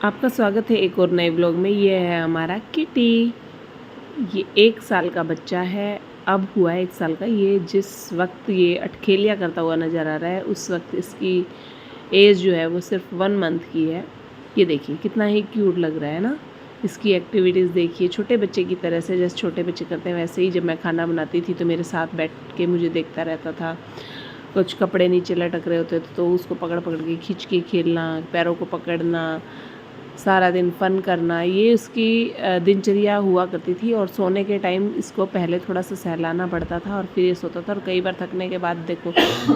आपका स्वागत है एक और नए ब्लॉग में। ये है हमारा किटी। ये 1 साल का बच्चा है, अब हुआ है 1 साल का। ये जिस वक्त ये अठखेलियाँ करता हुआ नज़र आ रहा है, उस वक्त इसकी एज जो है वो सिर्फ 1 मंथ की है। ये देखिए कितना ही क्यूट लग रहा है ना। इसकी एक्टिविटीज़ देखिए, छोटे बच्चे की तरह से, जैसे छोटे बच्चे करते हैं वैसे ही। जब मैं खाना बनाती थी तो मेरे साथ बैठ के मुझे देखता रहता था। कुछ कपड़े नीचे लटक रहे होते थे तो उसको पकड़ पकड़ के खींच के खेलना, पैरों को पकड़ना, सारा दिन फ़न करना, ये उसकी दिनचर्या हुआ करती थी। और सोने के टाइम इसको पहले थोड़ा सा सहलाना पड़ता था और फिर ये सोता था। और कई बार थकने के बाद देखो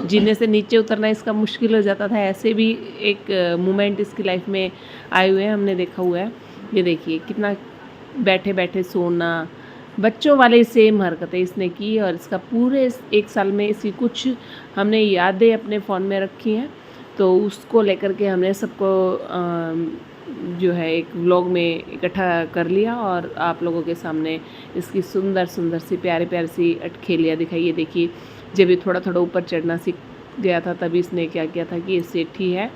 जीने से नीचे उतरना इसका मुश्किल हो जाता था। ऐसे भी एक मोमेंट इसकी लाइफ में आए हुए हैं, हमने देखा हुआ है। ये देखिए कितना बैठे बैठे सोना, बच्चों वाले सेम हरकतें इसने की। और इसका पूरे 1 साल में इसकी कुछ हमने यादें अपने फ़ोन में रखी हैं, तो उसको लेकर के हमने सबको जो है एक व्लॉग में इकट्ठा कर लिया और आप लोगों के सामने इसकी सुंदर सुंदर सी प्यारी प्यारी सी अठखेलियाँ दिखाई। ये देखिए जब ये थोड़ा थोड़ा ऊपर चढ़ना सीख गया था तभी इसने क्या किया था कि ये सेठी है,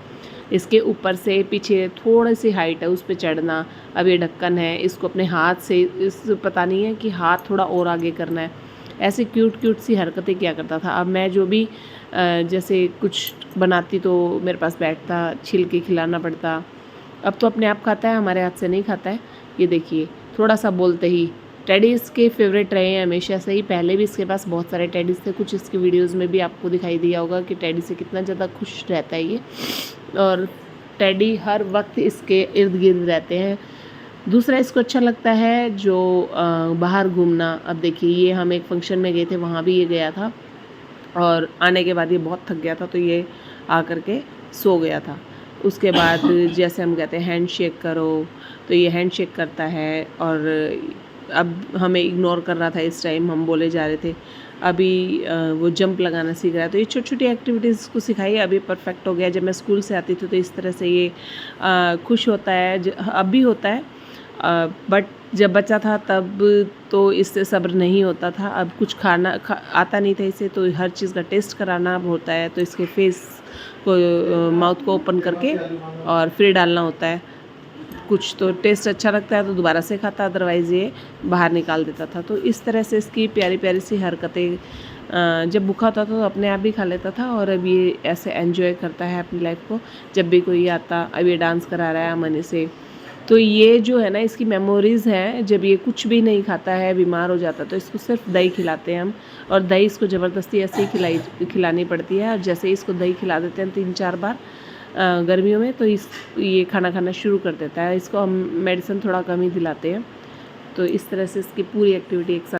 इसके ऊपर से पीछे थोड़ी सी हाइट है उस पर चढ़ना। अब ये ढक्कन है, इसको अपने हाथ से इस पता नहीं है कि हाथ थोड़ा और आगे करना है। ऐसे क्यूट क्यूट सी हरकतें किया करता था। अब मैं जो भी जैसे कुछ बनाती तो मेरे पास बैठता, छिल के खिलाना पड़ता। अब तो अपने आप खाता है, हमारे हाथ से नहीं खाता है। ये देखिए थोड़ा सा बोलते ही टेडी इसके फेवरेट रहे हैं हमेशा से ही। पहले भी इसके पास बहुत सारे टेडीज़ थे, कुछ इसकी वीडियोस में भी आपको दिखाई दिया होगा कि टेडी से कितना ज़्यादा खुश रहता है ये। और टेडी हर वक्त इसके इर्द गिर्द रहते हैं। दूसरा इसको अच्छा लगता है जो बाहर घूमना। अब देखिए ये हम एक फंक्शन में गए थे, वहाँ भी ये गया था और आने के बाद ये बहुत थक गया था तो ये आकर के सो गया था। उसके बाद जैसे हम कहते हैं हैंड शेक करो, तो ये हैंड शेक करता है। और अब हमें इग्नोर कर रहा था, इस टाइम हम बोले जा रहे थे। अभी वो जंप लगाना सीख रहा है। तो ये छोटी छोटी एक्टिविटीज़ को सिखाइए, अभी परफेक्ट हो गया। जब मैं स्कूल से आती थी तो इस तरह से ये खुश होता है, अब भी होता है। बट जब बच्चा था तब तो इससे सब्र नहीं होता था। अब कुछ खाना आता नहीं था इसे, तो हर चीज़ का टेस्ट कराना होता है। तो इसके फेस को, माउथ को ओपन करके और फिर डालना होता है। कुछ तो टेस्ट अच्छा लगता है तो दोबारा से खाता, अदरवाइज़ ये बाहर निकाल देता था। तो इस तरह से इसकी प्यारी प्यारी सी हरकतें, जब भूखा होता था तो अपने आप भी खा लेता था और अब ये ऐसे एंजॉय करता है अपनी लाइफ को। जब भी कोई आता, अब ये डांस करा रहा है अमन से। तो ये जो है ना इसकी मेमोरीज़ हैं। जब ये कुछ भी नहीं खाता है, बीमार हो जाता है, तो इसको सिर्फ दही खिलाते हैं हम। और दही इसको ज़बरदस्ती ऐसे ही खिलानी पड़ती है। और जैसे ही इसको दही खिला देते हैं 3-4 बार गर्मियों में, तो ये खाना खाना शुरू कर देता है। इसको हम मेडिसिन थोड़ा कम ही दिलाते हैं। तो इस तरह से इसकी पूरी एक्टिविटी एक साथ